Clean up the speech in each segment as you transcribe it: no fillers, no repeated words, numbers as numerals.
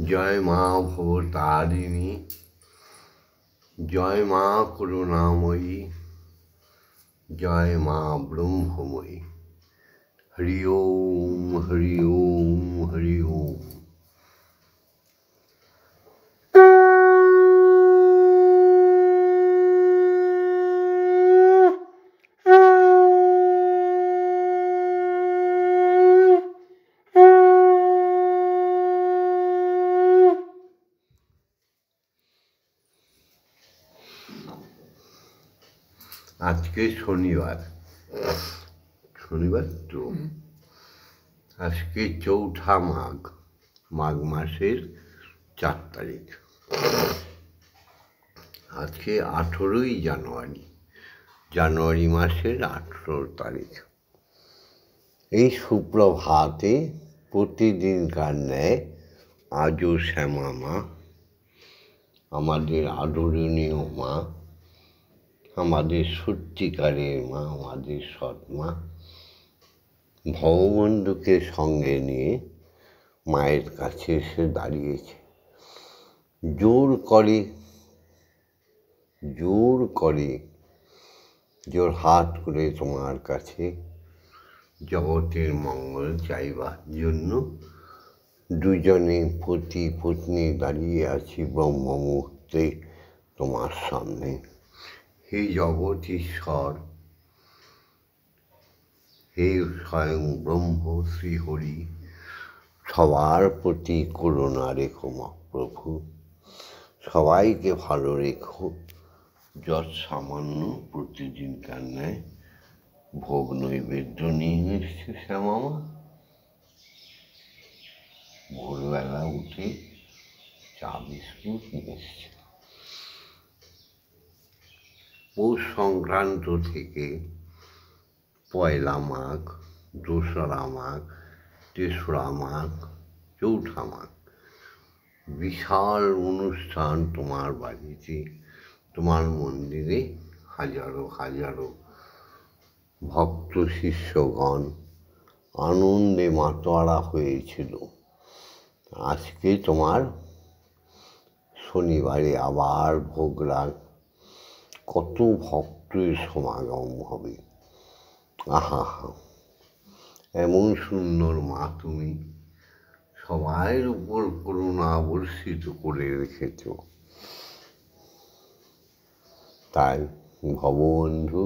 জয় মা ভবতারিণী, জয় মা করুণাময়ী, জয় মা ব্রহ্মময়ী। হরি ওম, হরি ওম, হরি ওম। আজকে শনিবার তো আজকে ৪ঠা মাঘ মাসের ৪ তারিখ। আজকে 18ই জানুয়ারি মাসের 18 তারিখ। এই সুপ্রভাতে প্রতিদিনকার ন্যায় আজও শ্যামা মা, আমাদের আদরণীয় মা, আমাদের সত্যিকারের মা, আমাদের সৎমা, ভগবন্ধুকে সঙ্গে নিয়ে মায়ের কাছে এসে দাঁড়িয়েছে। জোর হাত করে তোমার কাছে জগতের মঙ্গল চাইবার জন্য দুজনে পতি পত্নী দাঁড়িয়ে আছি ব্রহ্ম মুহূর্তে তোমার সামনে। হে জগৎ ঈশ্বর, হে স্বয়ং ব্রহ্ম শ্রীহরি, সবার প্রতি করুণা রেখো মা প্রভু, সবাইকে ভালো রেখো। যত সামান্য প্রতিদিনকার ন্যায় ভোগ নৈবেদ্য নিয়ে এসছে শ্যামা মা। ভোরবেলা উঠে চা বিস্কুট নিয়ে এসছে। পৌষ সংক্রান্ত থেকে ১লা মাঘ, ২রা মাঘ, ৩রা মাঘ, ৪ঠা মাঘ বিশাল অনুষ্ঠান তোমার বাড়িতে, তোমার মন্দিরে হাজারো হাজারো ভক্ত শিষ্যগণ আনন্দে মাতোয়ারা হয়েছিল। আজকে তোমার শনিবারে আবার ভোগরাগ, কত ভক্তের সমাগম হবে। আহা, এমন সুন্দর মা তুমি, সবাইয়ের উপর করুণা বর্ষিত করে রেখেছ। তাই ভববন্ধু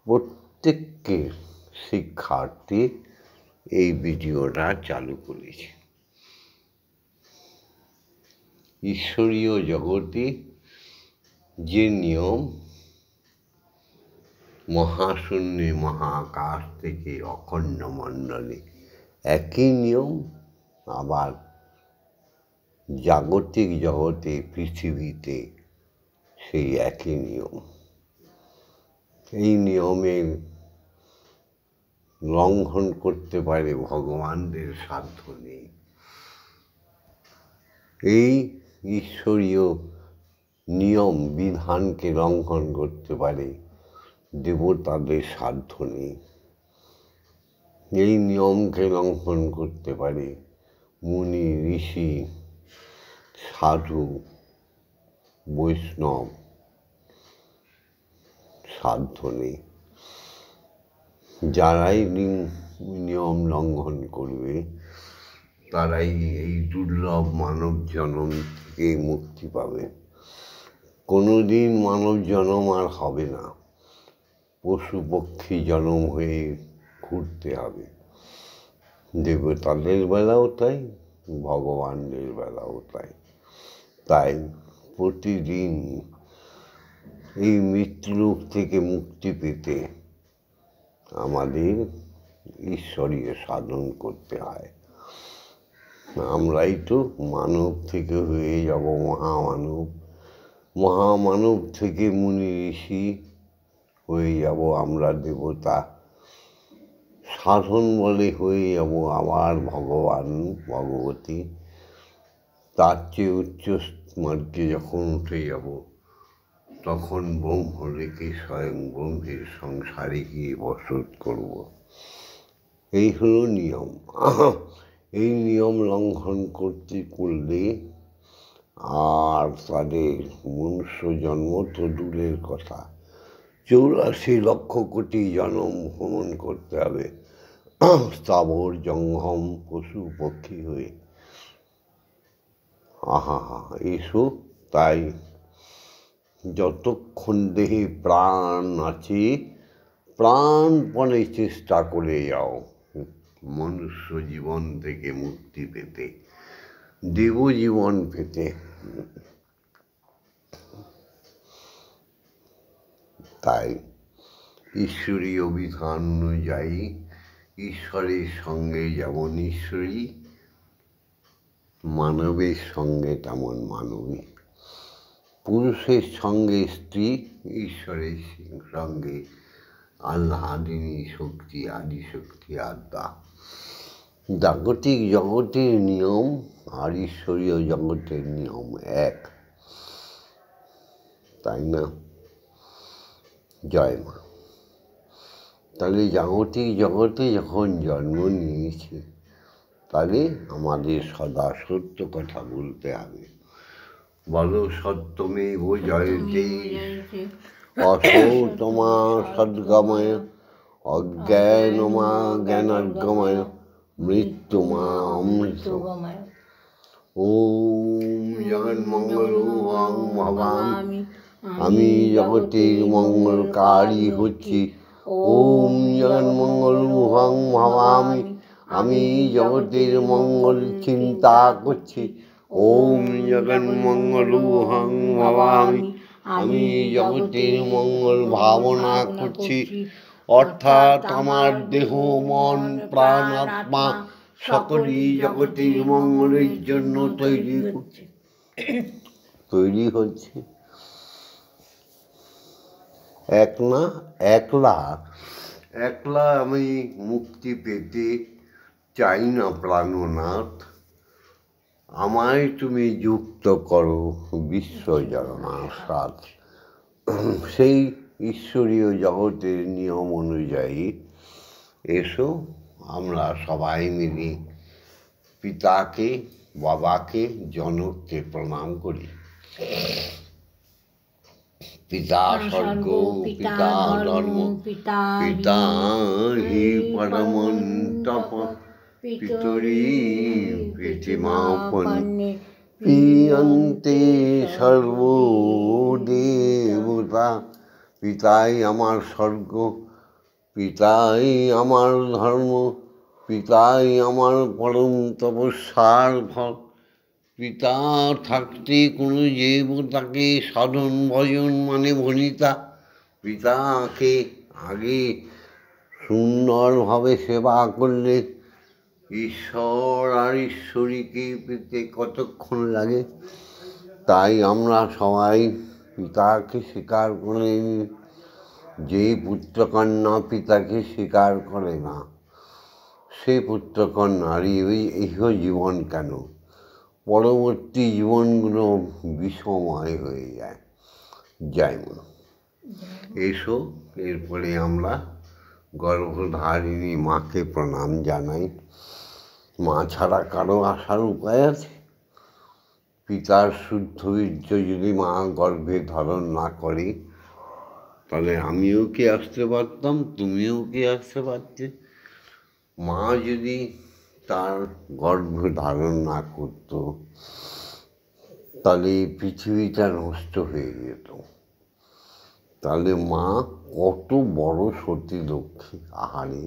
প্রত্যেককে শিক্ষার্থী এই ভিডিওটা চালু করেছে। ঈশ্বরীয় জগতে যে নিয়ম, মহাশূন্যে মহাকাশ থেকে অখণ্ড মণ্ডলে একই নিয়ম, আবার জাগতিক জগতে পৃথিবীতে সেই একই নিয়ম। এই নিয়মের লঙ্ঘন করতে পারে ভগবানদের সাধ্য নেই। এই ঈশ্বরীয় নিয়ম বিধানকে লঙ্ঘন করতে পারে দেবতাদের সাধ্য নেই। এই নিয়মকে লঙ্ঘন করতে পারে মুনি, ঋষি, সাধু, বৈষ্ণব, সাধ্য নেই। যারাই নিয়ম লঙ্ঘন করবে তারাই এই দুর্লভ মানব জন্ম থেকে মুক্তি পাবে। কোনোদিন মানব জন্ম আর হবে না, পশু পক্ষী জন্ম হয়ে ঘুরতে হবে। দেবতাদের বেলাও তাই, ভগবানদের বেলাও তাই। তাই প্রতিদিন এই মৃত্যুলোক থেকে মুক্তি পেতে আমাদের ঈশ্বরীয় সাধন করতে হয়। আমরাই তো মানব থেকে হয়ে যাব মহামানব, মহামানব থেকে মুনি ঋষি হয়ে যাব আমরা দেবতা, সাধন বলে হয়ে যাব আবার ভগবান ভগবতী। তার চেয়ে উচ্চ মার্গে যখন উঠে যাব তখন ব্রহ্ম রেখে স্বয়ং ব্রহ্মের সংসারে গিয়ে বসত করব। এই হলো নিয়ম। এই নিয়ম লঙ্ঘন করলে আর তাদের মনুষ্য জন্ম তো দূরের কথা, 84 লক্ষ কোটি জন্ম ভ্রমণ করতে হবে স্থাবর জঙ্গম পশু পক্ষী হয়ে। আহা এসো, তাই যতক্ষণ দেহে প্রাণ আছে প্রাণপণে চেষ্টা করে যাও মনুষ্য জীবন থেকে মুক্তি পেতে, দেব জীবন পেতে। তাই ঈশ্বরীয় বিধান অনুযায়ী ঈশ্বরের সঙ্গে যেমন ঈশ্বরী, মানবের সঙ্গে তেমন মানবী, পুরুষের সঙ্গে স্ত্রী, ঈশ্বরের সঙ্গে আল্লাদিনী শক্তি, আদিশক্তি আত্মা। জাগতিক জগতের নিয়ম আর ঈশ্বরীয় জগতের নিয়ম এক, তাই না? জয় মা। তাহলে জাগতিক জগতে যখন জন্ম নিয়েছি, তাহলে আমাদের সদা সত্য কথা বলতে হবে। বলো সত্যমেব জয়তে, অসৌতমা সদ্গময়, অজ্ঞানমা জ্ঞানার্গময়, মৃত্যুমা অমৃতগময়। ওম জগন্মঙ্গলং ভবামি, আমি জগতের মঙ্গলকারী হচ্ছি। ওম জগন্মঙ্গলং ভবামি, আমি জগতের মঙ্গল চিন্তা করছি। ওম জগন্মঙ্গলং ভবামি, আমি জগতের মঙ্গল ভাবনা করছি। অর্থাৎ আমার দেহ মন প্রাণ আত্মা সকলই জগতের মঙ্গলের জন্য তৈরি হচ্ছে। একলা আমি মুক্তি পেতে চাই না প্রাণনাথ, আমায় তুমি যুক্ত করো বিশ্ব জগন্নাথ। সেই ঈশ্বরীয় জগতের নিয়ম অনুযায়ী এসো আমরা সবাই মিলে পিতাকে, বাবাকে, জনককে প্রণাম করি। পিতা স্বর্গ, পিতা ধর্ম, পিতা হি পরমন্তপ, পিতরি প্রীতিমাপন্নে, প্রিয়ন্তে সর্বদেবতা। পিতাই আমার স্বর্গ, পিতাই আমার ধর্ম, পিতাই আমার পরম তপস্যার ফল। পিতা থাকতে কোনো দেবতাকে সাধন ভজন মানে ভনিতা। পিতাকে আগে সুন্দরভাবে সেবা করলে ঈশ্বর আর ঈশ্বরীকে পেতে কতক্ষণ লাগে। তাই আমরা সবাই পিতাকে স্বীকার করে, যে পুত্রকন্যা পিতাকে স্বীকার করে না সে পুত্রকন্যার ইহ জীবন কেন, পরবর্তী জীবনগুলো বিষময় হয়ে যায়। জয় মা। এসো, এরপরে আমরা গর্ভধারিণী মাকে প্রণাম জানাই। মা ছাড়া কারো আসার উপায় আছে? পিতার শুদ্ধ বীর্য যদি মা গর্ভে ধারণ না করে, তাহলে আমিও কি আসতে পারতাম, তুমিও কি আসতে পারতে? মা যদি তার গর্ভ ধারণ না করত, তাহলে পৃথিবীটা নষ্ট হয়ে যেত। তাহলে মা কত বড় সতী লক্ষ্মী। আহারে,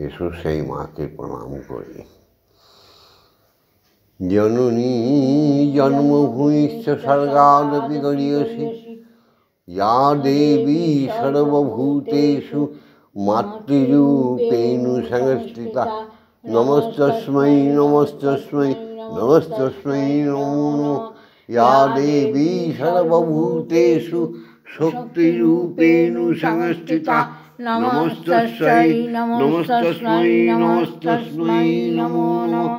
এসো সেই মাকে প্রণাম করি। জননী জন্মভূমিশ্চ স্বর্গাদপি গরীয়সী, ইয়া দেবী সর্বভূতেষু মাতৃরূপেণ সংস্থিতা। নমস্তস্मै নমস্তস্मै নমস্তস্मै নমো নমঃ। ইয়া দেবী সর্বভূতেষু শক্তিরূপেণ সংস্থিতা। নমস্তস্मै নমস্তস্मै নমস্তস্मै নমো নমঃ।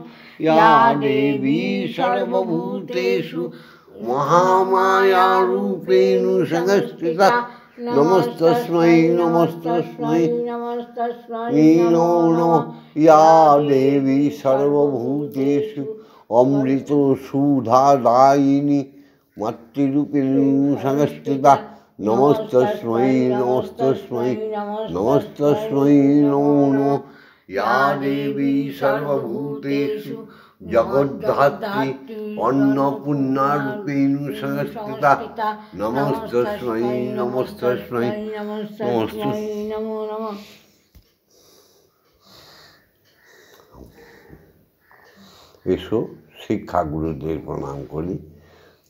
ইয়া দেবী সর্বভূতেষু মহামায়ারূপেণ সংস্থিতা। নমস্তস্मै নমস্তস্मै नमस्तस्मै नमो नमः। या देवी सर्वभूतेषु अमृत सुधादायिनी मातृरूपिणी संस्थिता नमस्तस्मै नमस्तस्मै नमस्तस्मै नमो नमः। या देवी सर्वभूतेषु जगद्धात्री अन्नपूर्णारूपिणी संस्थिता नमस्तस्मै नमस्तस्मै नमस्तस्मै नमो नमः। এসো শিক্ষাগুরুদের প্রণাম করি,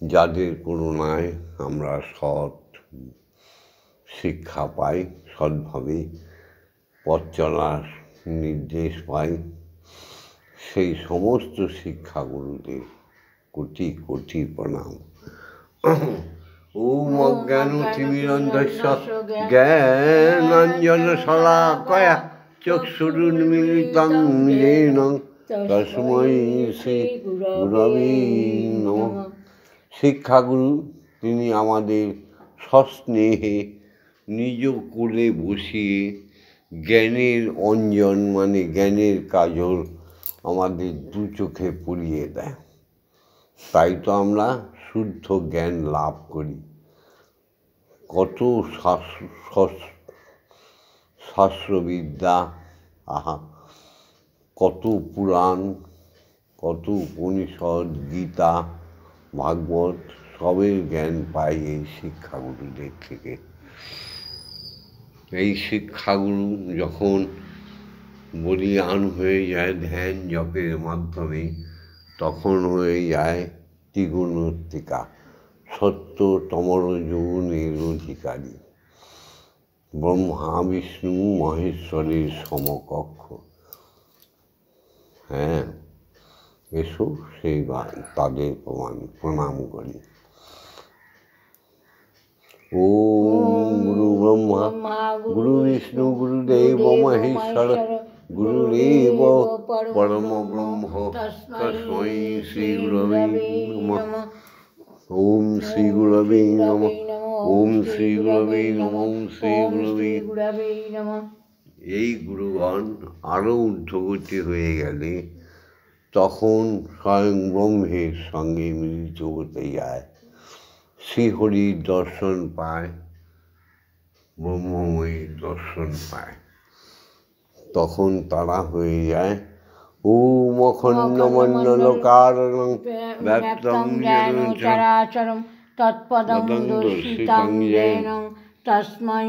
যাদের করুণায় আমরা সৎ শিক্ষা পাই, সৎভাবে পথ চলার নির্দেশ পাই। সেই সমস্ত শিক্ষাগুরুদের কোটি কোটি প্রণাম। ওম অজ্ঞানতিমিরন্ধস্য জ্ঞানাঞ্জনশলাকয়া চক্ষুরুন্মিলিतं येन তস্मै শ্রী গুরবে নমঃ। শিক্ষাগুরু তিনি আমাদের সস্নেহে নিজ কোলে বসিয়ে জ্ঞানের অঞ্জন মানে জ্ঞানের কাজল আমাদের দু চোখে পরিয়ে দেয়। তাই তো আমরা শুদ্ধ জ্ঞান লাভ করি। কত শাস্ত্রবিদ্যা, আহা, কত পুরাণ, কত উপনিষদ, গীতা, ভাগবত সবের জ্ঞান পাই এই শিক্ষাগুরুদের থেকে। এই শিক্ষাগুরু যখন বলীয়ান হয়ে যায় ধ্যান জপের মাধ্যমে, তখন হয়ে যায় ত্রিগুণাত্মিকা, সত্য তমর যোগুণের অধিকারী, ব্রহ্মা বিষ্ণু মহেশ্বরের সমকক্ষ। হ্যাঁ, এসো সেই তাদের প্রণাম করি। ওম গুরু ব্রহ্মা গুরু বিষ্ণু গুরুদেব মহেশ্বর গুরুদেব পরম ব্রহ্ম তস্मै শ্রী গুরবে নমঃ। ওম শ্রী গুরবে নমঃ। ওম শ্রী গুরবে নমঃ। ওম শ্রী গুরবে নমঃ। এই গুরুগণ আরও ঊর্ধ্বগতি হয়ে গেলে তখন স্বয়ং ব্রহ্মের সঙ্গে মিলিত হতে যায়, শ্রীহরির দর্শন পায়, ব্রহ্মময়ীর দর্শন পায়। তখন তারা হয়ে যায় ওম অখণ্ডমণ্ডলকারণং ব্যক্তং যেন চরাচরম তৎপদং দর্শিতং येन তস্मै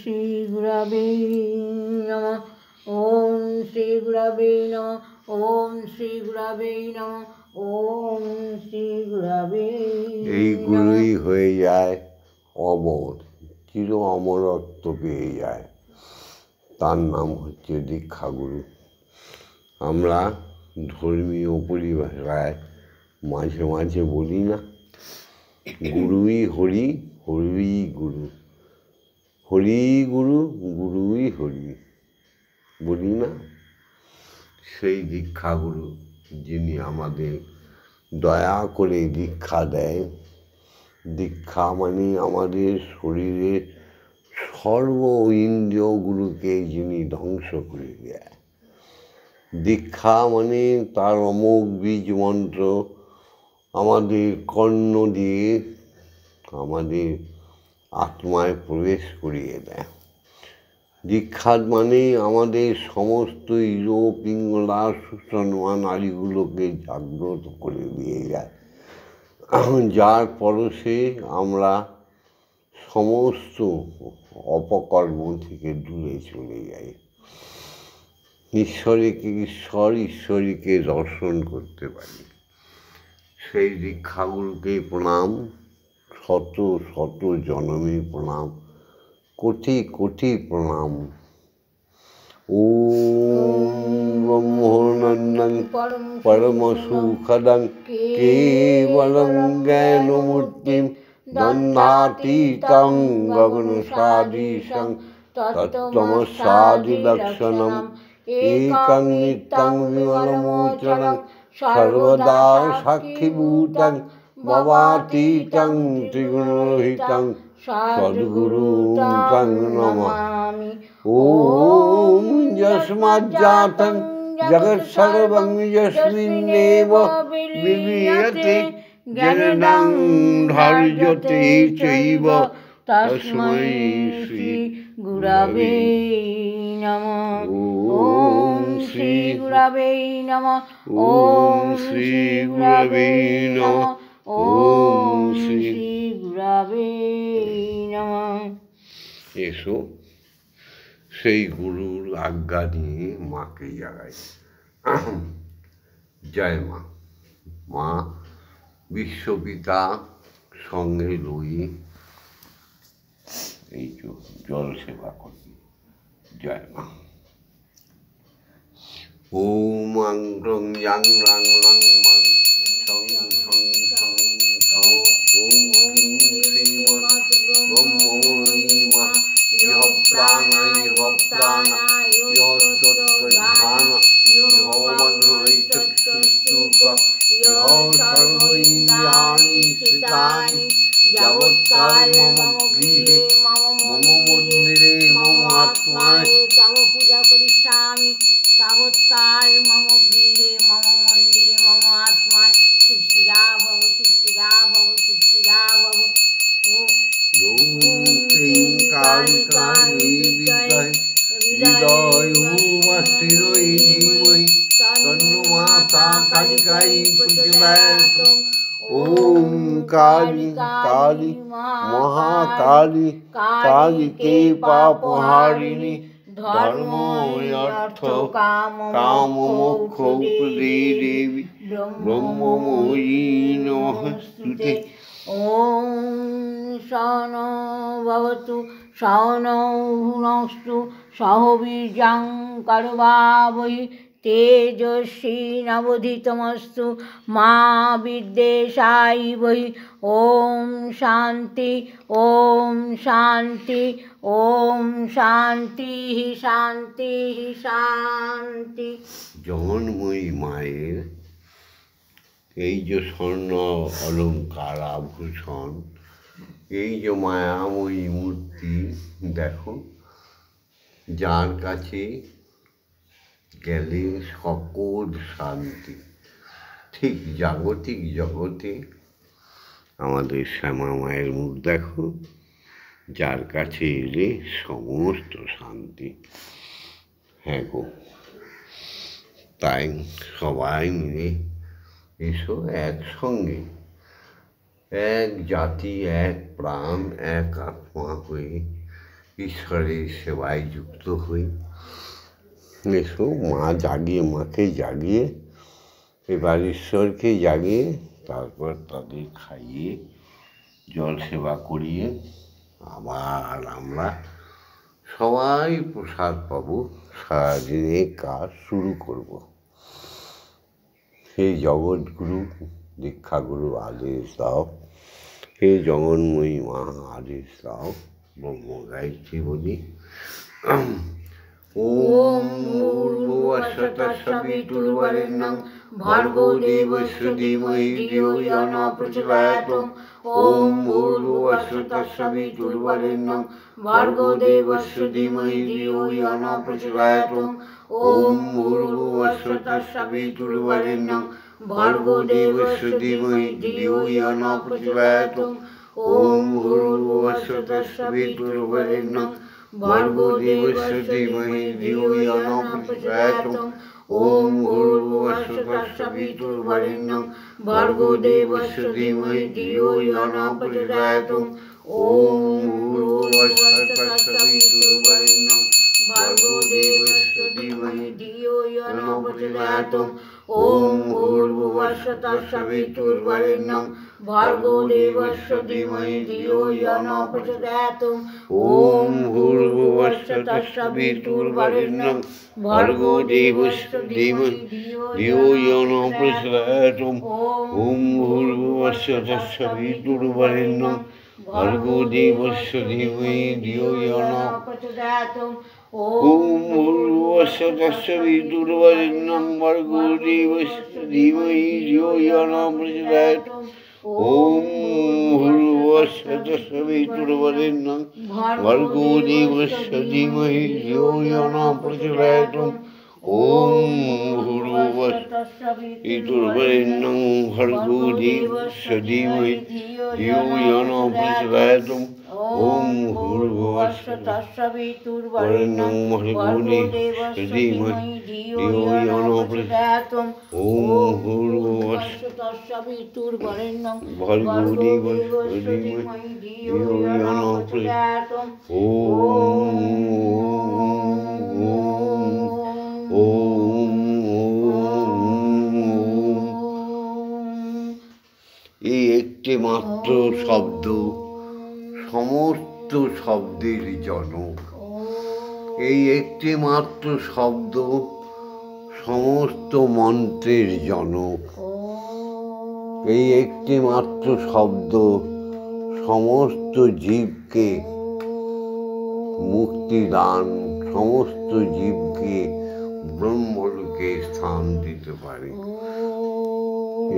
শ্রী গুরবে নমঃ। ওম শ্রী গুরবে নমঃ। ওম শ্রী গুরবে নমঃ। ওম শ্রী গুরবে। এই গুরুই হয়ে যায় অমর, চির অমরত্ব পেয়ে যায়। তার নাম হচ্ছে দীক্ষাগুরু। আমরা ধর্মীয় পরিভাষায় মাঝে মাঝে বলি না, গুরুই হরি, হরিই গুরু, হরিই গুরু, গুরুই হরি, বলি না? সেই দীক্ষাগুরু যিনি আমাদের দয়া করে দীক্ষা দেয়। দীক্ষা মানে আমাদের শরীরের সর্ব ইন্দ্রিয়গুলোকে যিনি ধ্বংস করে দেয়। দীক্ষা মানে তার অমোঘ বীজ মন্ত্র আমাদের কর্ণ দিয়ে আমাদের আত্মায় প্রবেশ করিয়ে দেয়। দীক্ষা মানে আমাদের সমস্ত ইরো পিঙ্গলা সুষমা নাড়িগুলোকে জাগ্রত করে দিয়ে যায়, যার পরশে আমরা সমস্ত অপকর্ম থেকে দূরে চলে যাই। ঈশ্বরকে ঈশ্বর, ঈশ্বরীকে দর্শন করতে পারি। সেই দীক্ষাগুলোকে প্রণাম, শত শত জনমী প্রণাম, কোটি কোটি প্রণাম। ওম ব্রহ্মানন্দং পরম সুখদং কেবলং জ্ঞানমূর্তিম দ্বন্দ্বাতীতং গগনসাদৃশং তত্ত্বমস্যাদিলক্ষণম একং নিত্যং বিমলমোচনং সর্বদা সাক্ষীভূতং ভবাতীতং ত্রিগুণরহিতং सद्गुरु तं नमामि। ॐ यस्माज्जातं जगत्सर्वं यस्मिन्नेव विलीयते जगदं धार्यते चैव तस्मै श्री गुरवे नमः। ॐ श्री गुरवे नमः। ॐ श्री गुरवे नमः। ॐ श्री गुरवे नमः। एसो সেই গুরুর আজ্ঞা নিয়ে মাকে জাগাই। জয় মা। মা বিশ্বপিতা সঙ্গে লই এই জল সেবা করি। জয় মা। ওম আং রং ইয়াং রাং লাং মাং সং সং সং সং ওম ক্রিং শ্রীমৎ ব্রহ্মময়ী মা ইহ প্রাণায় ইহ প্রাণায় ইহ তত্ত্বধান ইহ মন্ত্রৈ চক্ষুষ্চুক ইহ সর্ব ইন্দ্রিয়াণি স্থিতানি যাবৎকাল মম গৃহে মম মন্দিরে মম আত্মায় তব পূজা করিষ্যামি তাবৎকাল মম গৃহে মম মন্দিরে মম আত্মায় সুস্থিরা ভব সুস্থিরা ভব সুস্থিরা ভব। ওম ক্রিং কালিকায় বিদ্মহে হৃদয়োমাশ্রিণৈ ধীমহি তন্নো মাতা কালিকাই প্রচোদয়াৎ। ওম কালী কালী মহাকালী কালিকে পাপহারিণী ধর্ম অর্থ কাম মোক্ষ প্রদে দেবী ব্রহ্মময়ী নমস্তুতে। ॐ सहनो भवतु सहनौ भुनस्तु सह वीर्यं कर्वावहै तेजस्विनावधीतमस्तु मा विद्वेषाय। ॐ शान्ति ॐ शान्ति ॐ शान्तिः शान्तिः शान्ति। জগন্ময়ী মায়ের এই যে স্বর্ণ অলঙ্কার আভূষণ, এই যে মায়াময়ী মূর্তি দেখো, যার কাছে গেলে সকল শান্তি। ঠিক জাগতিক জগতে আমাদের শ্যামা মায়ের মুখ দেখো, যার কাছে এলে সমস্ত শান্তি। হ্যাঁ গো, তাই সবাই মিলে এসো একসঙ্গে, এক জাতি, এক প্রাণ, এক আত্মা হয়ে ঈশ্বরের সেবায় যুক্ত হই। এসো, মা জাগিয়ে, মাকে জাগিয়ে, এবার ঈশ্বরকে জাগিয়ে, তারপর তাদের খাইয়ে জল সেবা করিয়ে আবার আমরা সবাই প্রসাদ পাবো, সারাদিনের কাজ শুরু করব। হে জগৎগুরু, দীক্ষাগুরু আদেশ দাও। হে জগন্ময়ী মা আদেশ দাও। ব্রহ্ম গায়ত্রী বলি। ওম ভূর্ভুবস্সুতস্সবিতুর্বরেণ্যং ভর্গো দেবস্য ধীমহি ধিয়ো ইয়ো ন প্রচোদয়াৎ। ওম ভূর্ভুবস্সুতস্সবিতুর্বরেণ্যং ভর্গো দেবস্য ধীমহি ধিয়ো ইয়ো ন প্রচোদয়াৎ। ওম ভূর্ভুবস্সুতস্সবিতুর্বরেণ্যং ভর্গো দেবস্য ধীমহি ধিয়ো ইয়ো ন প্রচোদয়াৎ। ওম ভূর্ভুবস্সুতস্সবিতুর্বরেণ্যং ভর্গো দেবস্য ধীমহি ধিয়ো ইয়ো ন প্রচোদয়াৎ। ওম ভূর্ভুবস্সুতস্সবিতুর্বরেণ্যং ভর্গো দেবস্য ধীমহি ধিয়ো ইয়ো ন প্রচোদয়াৎ। ওম ভূর্ভুবস্সুতস্সবিতুর্বরেণ্যং ভর্গো দেবস্য ধীমহি ধিয়ো ইয়ো ন প্রচোদয়াৎ। ওম ভূর্ভুবস্সুতস্সবিতুর্বরেণ্যং ভর্গো দেবস্য ধীমহি ধিয়ো ইয়ো ন প্রচোদয়াৎ। ওম ভূর্ভুবস্সুতস্সবিতুর্বরেণ্যং ভর্গো দেবস্য ধীমহি ধিয়ো ইয়ো ন প্রচোদয়াৎ। ওম ভূর্ভুবস্সুতস্সবিতুর্বরেণ্যং ভর্গো দেবস্য ধীমহি ধিয়ো ইয়ো ন প্রচোদয়াৎ। ওম ভূর্ভুবস্সুতস্সবিতুর্বরেণ্যং ভর্গো দেবস্য ধীমহি ধিয়ো ইয়ো ন প্রচোদয়াৎ। ওম ভূর্ভুবস্সুতস্সবিতুর্বরেণ্যং देवस्य तस्सवितुर्वरेण्यं भर्गो देवस्य धीमहि धियो यो न प्रचोदयात् ॐ भूर्भुवस्सुर्वरेण्यं भर्गो देवस्य धीमहि धियो यो न प्रचोदयात् ॐ भूर्भुवस्सुर्वरेण्यं भर्गो देवस्य धीमहि धियो यो न प्रचोदयात् ॐ भूर्भुवस्सुर्वरेण्यं भर्गो देवस्य धीमहि धियो यो न प्रचोदयात् এই একটি মাত্র শব্দ সমস্ত শব্দের জনক। এই একটি মাত্র শব্দ সমস্ত মন্ত্রের জনক। এই একটি মাত্র শব্দ সমস্ত জীবকে মুক্তি দান, সমস্ত জীবকে ব্রহ্মলোকে স্থান দিতে পারে।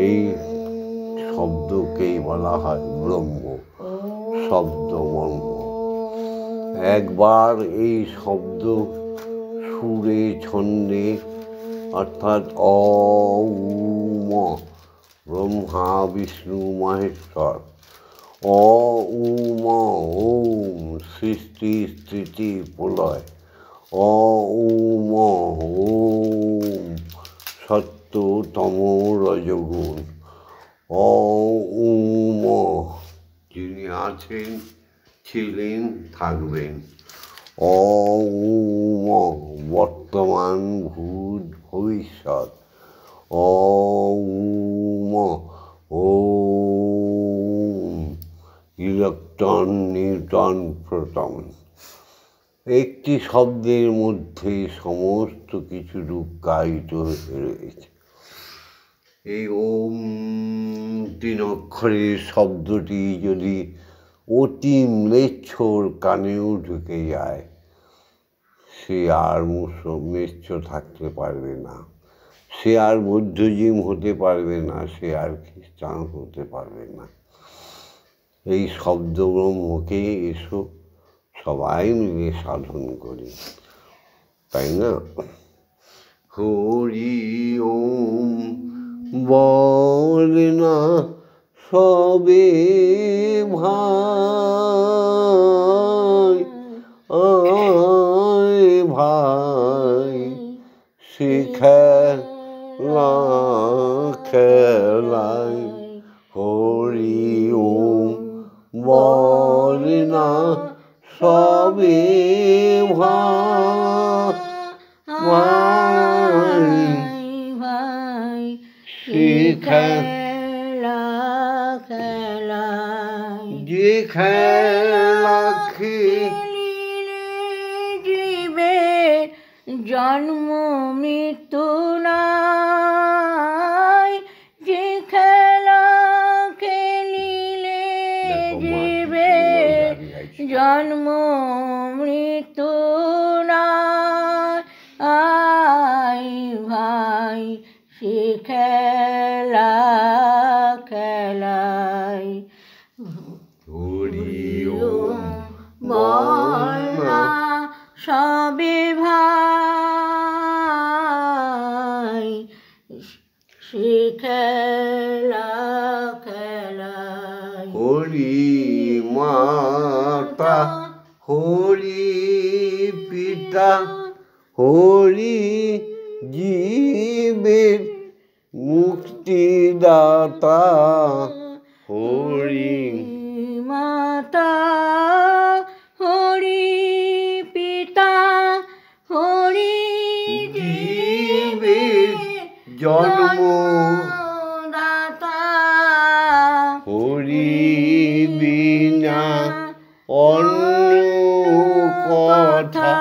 এই শব্দকেই বলা হয় ব্রহ্ম, শব্দ ব্রহ্ম। একবার এই শব্দ সুরে ছন্দে অর্থাৎ অ উম ব্রহ্মা বিষ্ণু মহেশ্বর, অ উম ওম সৃষ্টি স্থিতি প্রলয়, অ উম ওম সত্য তম রজগুণ, অ উম যিনি আছেন, ছিলেন, থাকবেন, অ উম বর্তমান ভূত ভবিষ্যৎ, অ উম ওম ইলেকট্রন নিউটন প্রোটন। একটি শব্দের মধ্যে সমস্ত কিছু রূপকায়িত হয়ে রয়েছে। এই ওম 3 অক্ষরের শব্দটি যদি অতি ম্লেচ্ছর কানেও ঢুকে যায়, সে আর ম্লেচ্ছ থাকতে পারবে না, সে আর বৌদ্ধজিম হতে পারবে না, সে আর খ্রিস্টান হতে পারবে না। এই শব্দ ব্রহ্মকে এসো সবাই মিলে সাধন করি, তাই না? হরি ওম বল না সবে ভাই, আয় ভাই শিখেলা খেলাই। হরি ওম বল না সবে ভাই, শিখেলা খেলাই। যে খেলা খেলিলে জীবের জন্ম মৃত্যু নাই, যে খেলা খেলিলে জীবের জন্ম মৃত্যু নাই। আয় ভাই সে খেলা খেলাই। হরি ওম বল না সবে ভাই, সে খেলা খেলাই। হরি মাতা, হরি পিতা, হরি জীবের মুক্তিদাতা। হরি মাতা, হরি পিতা, হরি জীবের জন্মদাতা। হরি বিনা অন্য কথা,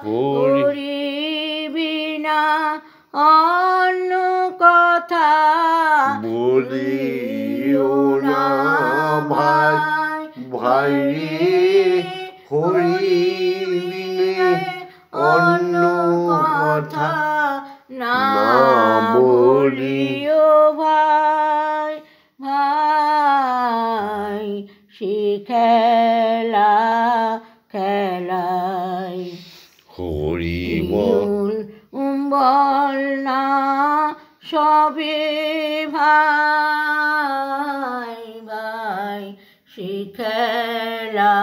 হরি বিনা অন্য কথা বলিও না ভাই, ভাই হরি বিনে অন্য কথা না বলিও ভাই, ভাই বল না সবে ভাই ভাই সে খেলা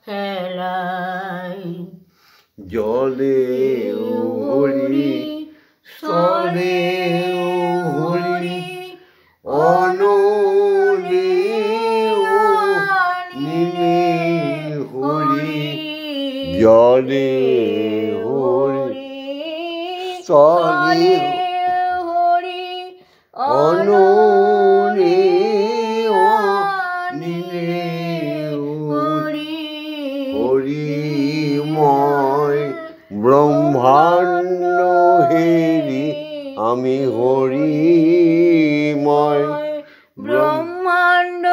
খেলাই জলে হরি স্থলে হরি অনলে নীলে হরি জলে হরি স্থলে হরি অনলে নীলে হরি হরিময় ব্রহ্মাণ্ড হেরি আমি হরিময় ব্রহ্মাণ্ড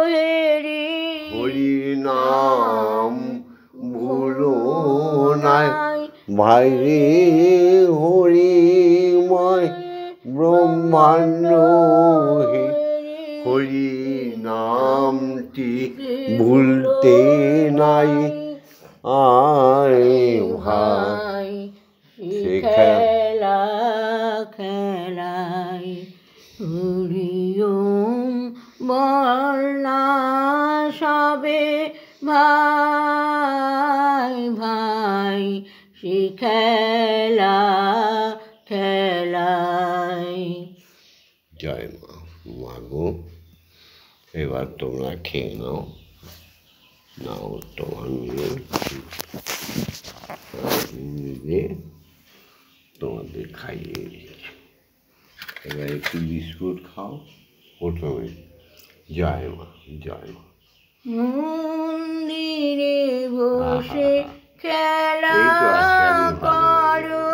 হেরি হরির নাম ভুলো নাই ভাই রে হরিময় ব্রহ্মাণ্ড হরি নামটি ভুলতে নাই আয় ভাই সে খেলা খেলাই হরি ওম বল না সবে ভাই ভাই সে খেলা খেলাই। জয় মা মাগো এবার তোমরা খেয়ে নাও নাও তোমার নিজে তোমাদের খাইয়ে দিচ্ছি এবার একটু বিস্কুট খাও প্রথমে জয় মা জয় মা মন্দিরে বসে খেলা এই তো আজকে আমি ভালো করো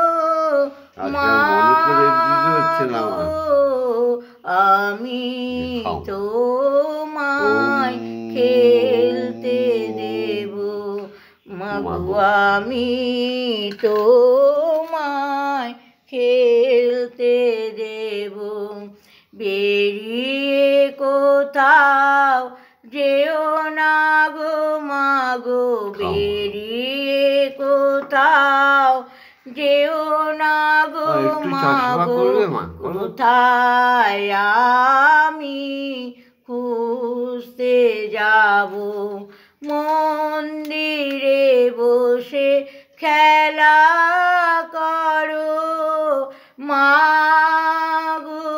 আজকে মনে করে দিতে হচ্ছে না আমার আমি খাও। তোমায় খেলতে দেব মাগো আমি তোমায় খেলতে দেব বেরিয়ে কোথাও যেও না গো মাগো বেরিয়ে কোথাও যেও না গো একটু চশমা মাগো করবে মা কোথায় আমি খুঁজতে যাব মন্দিরে বসে খেলা করো মাগো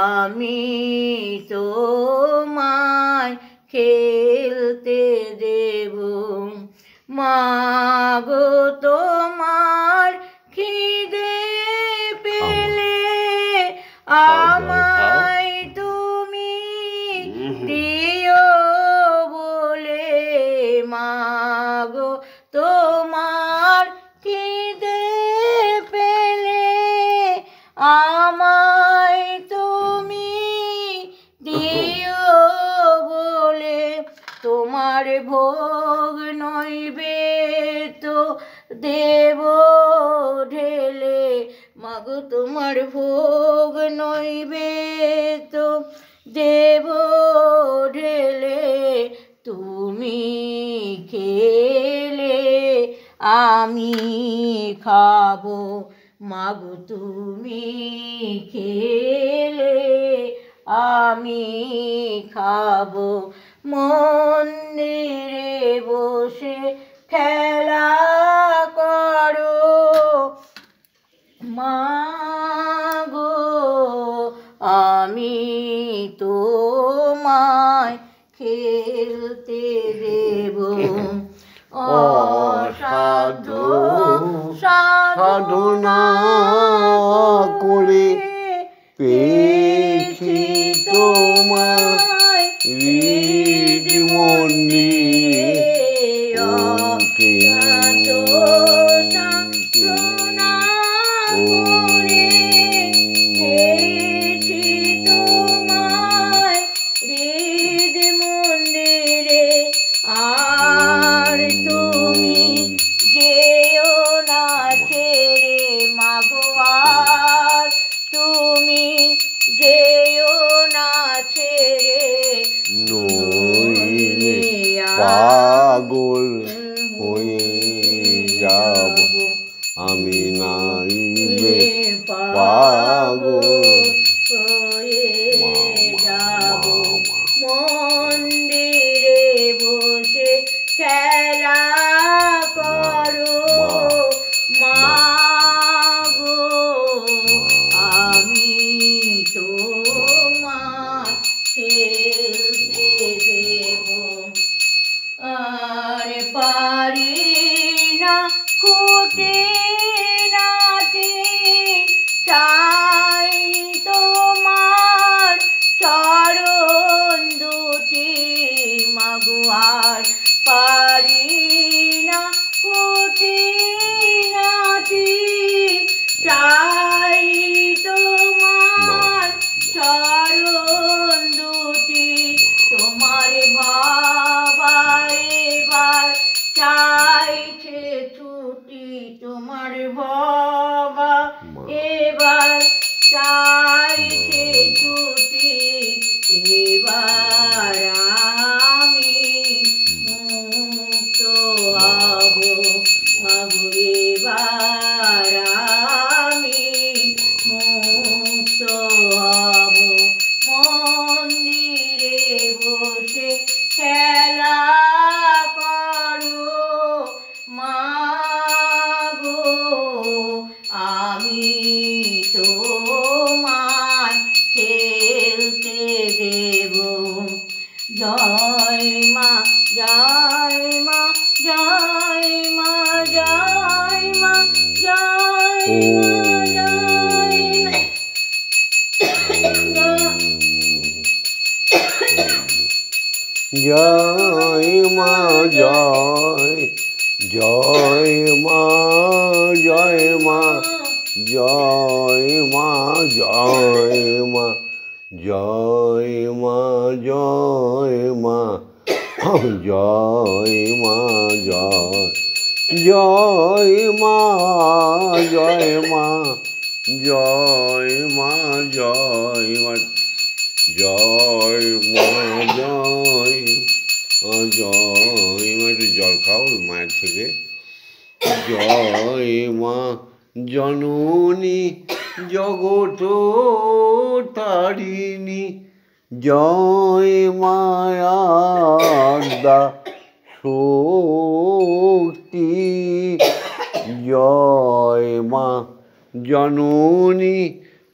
আমি তোমায় খেলতে দেব মাগো তোমার খিদে পেলে আমায় তুমি দিও বলে মাগো তোমার খিদে পেলে আমায় তুমি দিও বলে তোমার ভোগ নৈবেদ্য দেব ঢেলে মাগো তোমার ভোগ নৈবেদ্য দেব ঢেলে তুমি খেলে আমি খাবো মাগো তুমি খেলে আমি খাবো মন্দিরে বসে খেলা করো মাগো আমি তোমায় খেলতে দেব অসাধু সাধনা করে পেয়েছি তোমার হৃদ মন্দিরে ওকে আর তুমি যেও না ছেড়ে মাগো আর তুমি যেও না ছেড়ে নইলে পাগল হয়ে যাব আমি নাই রে পাগল হয়ে যাব মা মন্দিরে বসে খেলা করো মাগো আমি তোমার খেলতে দেব আর পারি না খুঁটে নাতে চাই তোমার চরণ দুটি মাগো আর পারি না খুঁটে নাতে চাই তোমার চরণ দুটি তোমার ভাবা এবার চাইছে ছুটি তোমার বাবা এবার চাইছে ছুটি এবার আমি মুক্ত হব মাগো এবার আমি মুক্ত হব মন্দিরে বসে খেলা করো মাগো আমি তোমায় খেলতে দেব জয় মা জয় মা জয় মা জয় মা জয় মা জয় মা জয় জয় মা জয় মা জয় মা জয় মা জয় মা জয় মা জয় মা জয় মা জয় মা জয় মা জয় মা জয় মা জয় জয় মা একটু জল খাও মায়ের থেকে জয় মা জননী জগত তারিণী জয় মায়াদা শক্তি জয় মা জননী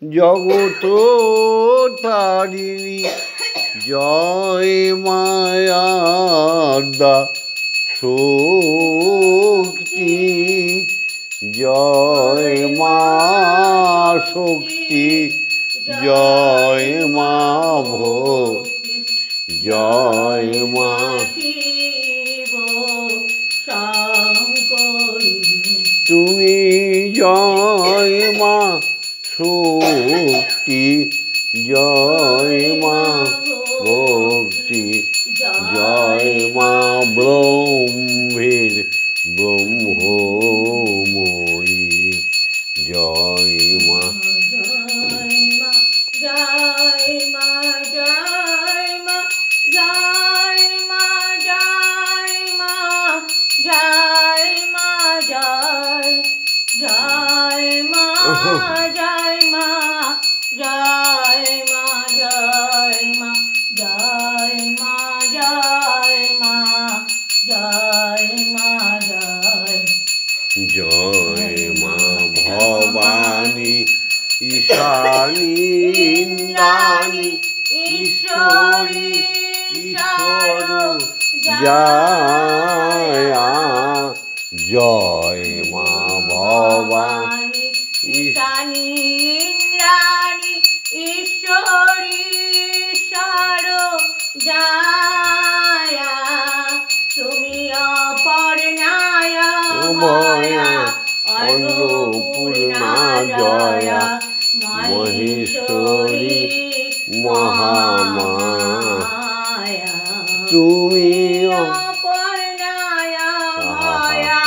জগত তারিণী জয় মায়াদা শক্তি জয় মা শক্তি জয় মা ভক্তি জয় মা শিব শঙ্করী তুমি জয় মা শক্তি জয় মা ভক্তি জয় মা ব্রহ্মের ব্রহ্মময়ী জয় মা জয় মা জয় মা জয় মা জয় মা জয় মা জয় মা জয় জয় মা জয় মা জয় মা জয় মা জয় মা জয় মা জয় মা জয় জয় মা ভবানী ঈশানী ইন্দ্রাণী ঈশ্বরী ঈশ্বর জয় জয় মা ভবানী ঈশানী ইন্দ্রাণী ঈশ্বরী ঈশ্বর জয়া তুমি অপর্ণায়া ভয়া অন্নপূর্ণা জয়া মহেশ্বরী মহামায়া তুমি অপর্ণায়া ভয়া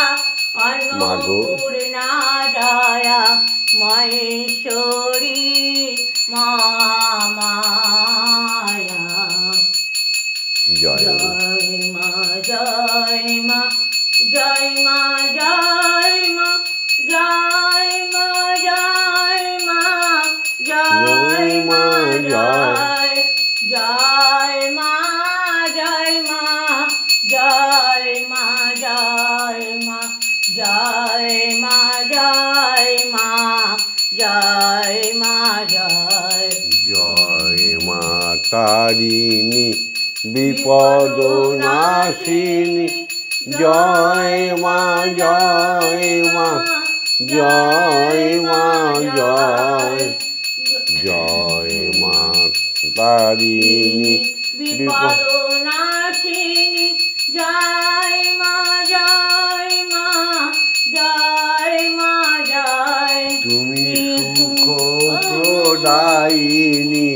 অন্নপূর্ণা জয়া মহেশ্বরী মহামায়া জয় জয় মা জয় মা জয় মা জয় মা জয় জয় মা জয় জয় মা জয় মা জয় মা জয় মা জয় মা জয় মা জয় মা জয় জয় মা তারিণী বিপদ নাশিনী জয় মা জয় মা জয় মা জয় জয় মা তারিণী বিপদ নাশিনী জয় মা জয় মা জয় মা জয় তুমি সুখ প্রদায়িনী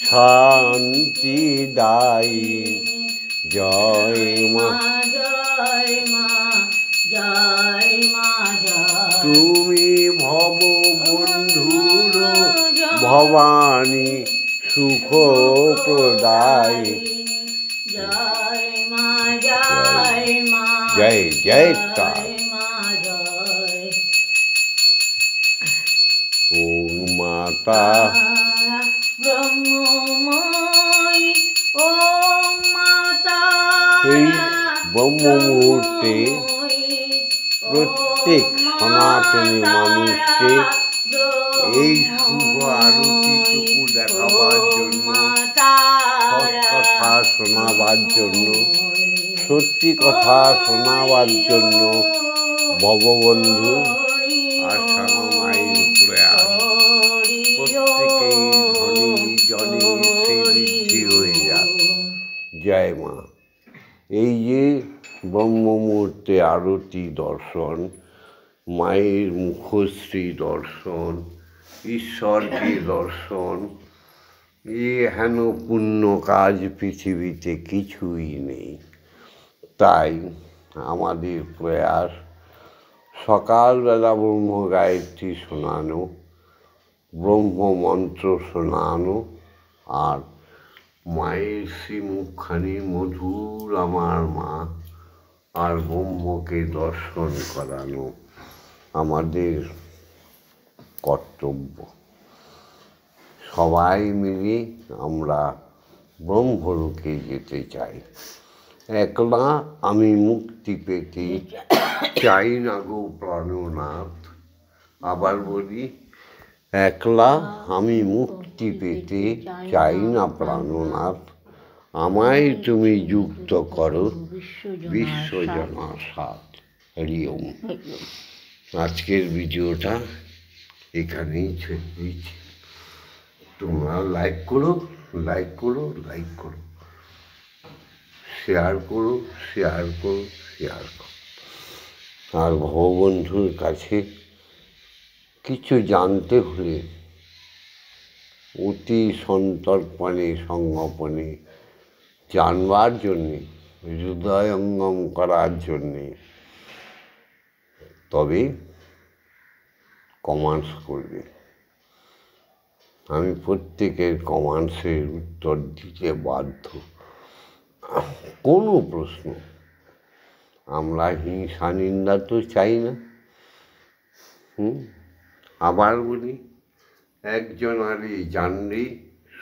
শান্তি দায়িনী জয় মা জয় মা জয় মা জয় তুমি ভব বন্ধুর ভবানী সুখ প্রদায়িনী জয় মা জয় মা জয় জয় তার জয় মা জয় ও মাতা তারা ব্রহ্মময়ী ও মাতা এই ব্রহ্ম মুহূর্তে প্রত্যেক সনাতনী মানুষকে এই শুভ আরতিটুকু দেখাবার জন্য সৎ কথা শোনাবার জন্য সত্যি কথা শোনাবার জন্য ভববন্ধু আসানো মায়ের প্রয়াস প্রত্যেকেই ধনী জনে সিদ্ধি হয়ে যাক। জয় মা। এই যে ব্রহ্ম মুহূর্তে আরতি দর্শন, মায়ের মুখশ্রী দর্শন, ঈশ্বরকে দর্শন, এ হেন পুণ্য কাজ পৃথিবীতে কিছুই নেই। তাই আমাদের প্রয়াস সকালবেলা ব্রহ্ম গায়ত্রী শোনানো, ব্রহ্ম মন্ত্র শোনানো, আর মায়ের শ্রীমুখখানি মধুর আমার মা আর ব্রহ্মকে দর্শন করানো আমাদের কর্তব্য। সবাই মিলে আমরা ব্রহ্মলোকে যেতে চাই। একলা আমি মুক্তি পেতে চাই না গো প্রাণনাথ। আবার বলি, একলা আমি মুক্তি পেতে চাই না প্রাণনাথ, আমায় তুমি যুক্ত করো বিশ্বজনার সাথ। হরি ওম। আজকের ভিডিওটা এখানেই ছেড়ে দিচ্ছি। তোমরা লাইক করো, লাইক করো, লাইক করো, শেয়ার করো, শেয়ার করো, শেয়ার করো। আর ভববন্ধুর কাছে কিছু জানতে হলে অতি সন্তর্পণে সংগোপনে জানবার জন্যে, হৃদয়ঙ্গম করার জন্যে, তবে কমেন্টস করবে। আমি প্রত্যেকের কমেন্টসের উত্তর দিতে বাধ্য। কোনো প্রশ্ন, আমরা হিংসা নিন্দা তো চাই না। আবার বলি, একজনারই জানলি,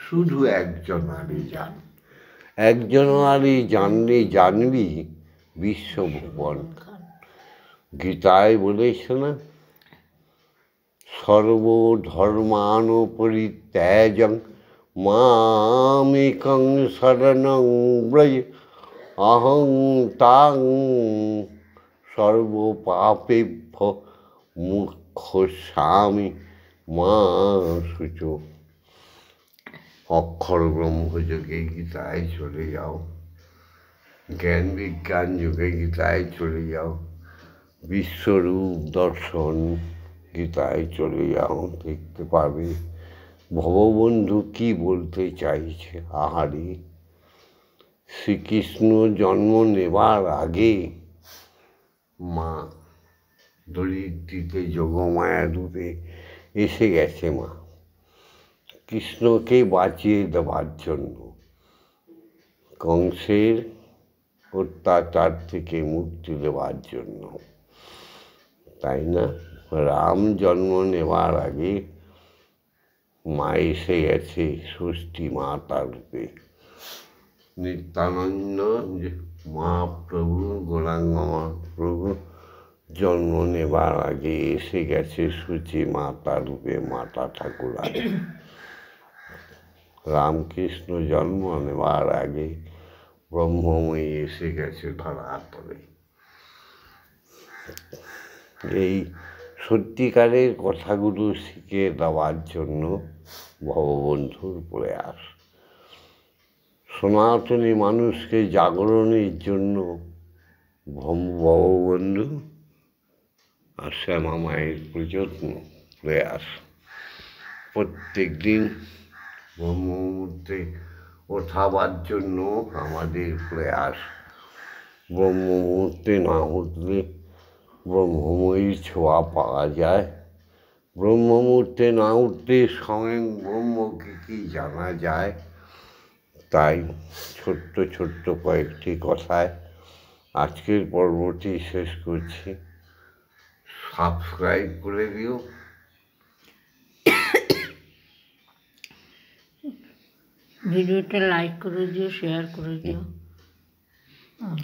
শুধু একজনারই জান। একজনারই জানলি জানবি বিশ্বভুবন। গীতায় বলেছে না, সর্বধর্মান পরিত্যাজ্যং মামেকং শরণং ব্রজ অহং তাং সর্বপাপেভ্য মোক্ষয়িষ্যামি মা শুচো। অক্ষর ব্রহ্মযোগে গীতায় চলে যাও, জ্ঞান বিজ্ঞান যুগে গীতায় চলে যাও, বিশ্বরূপ দর্শন গীতায় চলে যাও, দেখতে পাবে ভববন্ধু কি বলতে চাইছে। আহারে, শ্রীকৃষ্ণ জন্ম নেবার আগে মা দরিদ্রীতে যোগমায়া রূপে এসে গেছে। মা কৃষ্ণকে বাঁচিয়ে দেওয়ার জন্য, কংসের অত্যাচার থেকে মুক্তি দেওয়ার জন্য, তাই না? রাম জন্ম নেওয়ার আগে মা এসে গেছে ষষ্ঠী মাতা রূপে। নিত্যানন্দ মহাপ্রভু গৌরাঙ্গ মহাপ্রভু জন্ম নেবার আগে এসে গেছে সূচি মাতা রূপে মাতা ঠাকুরানী। রামকৃষ্ণ জন্ম নেবার আগে ব্রহ্মময়ী এসে গেছে ধরাতলে। এই সত্যিকারের কথাগুলো শিখে দেওয়ার জন্য ভববন্ধুর প্রয়াস। সনাতনী মানুষকে জাগরণের জন্য ভববন্ধু আর শ্যামা মায়ের প্রয়াস। প্রত্যেক দিন ব্রহ্ম মুহূর্তে ওঠাবার জন্য আমাদের প্রয়াস। ব্রহ্ম মুহূর্তে না উঠলে ব্রহ্মময়ীর ছোঁয়া পাওয়া যায়। ব্রহ্ম মুহূর্তে না উঠলে স্বয়ং ব্রহ্মকে কি জানা যায়। তাই ছোট্ট ছোট্ট কয়েকটি কথায় আজকের পর্বটি শেষ করছি। সাবস্ক্রাইব করে দিও, ভিডিওটা লাইক করে দিও, শেয়ার করে দিও,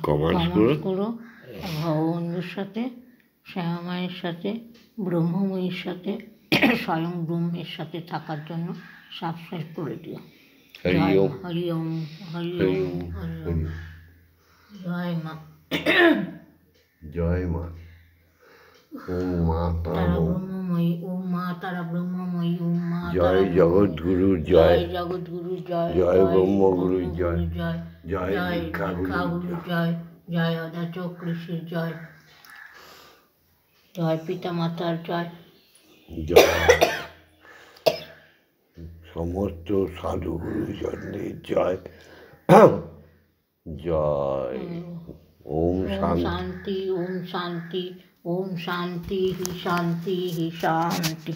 কমেন্টস করো। ভববন্ধুর সাথে, শ্যামা মায়ের সাথে, ব্রহ্মময়ীর সাথে, স্বয়ং ব্রহ্মের সাথে থাকার জন্য সাবস্ক্রাইব করে দিও। হরি ওম, হরি ওম, হরি হরি ওম, ওম, হরি হরি ওম। ওম। জয় মা। জয় মা। ওম মা তারা ব্রহ্মময়ী, ওম মা তারা ব্রহ্মময়ী, ওম মা জয় জগৎগুরু জয়, জগৎগুরু জয়, জয় ব্রহ্মগুরু জয়, জয়, জয় জয় দীক্ষাগুরু দীক্ষাগুরু জয়, জয় অদাচক ঋষির জয়, জয় পিতা মাতার জয়, জয় সমস্ত সাধুগুরুজনদের জয়। জয়। ওম শান্তি, ওম শান্তি, ওম শান্তি, ওম শান্তি, শান্তি, শান্তি।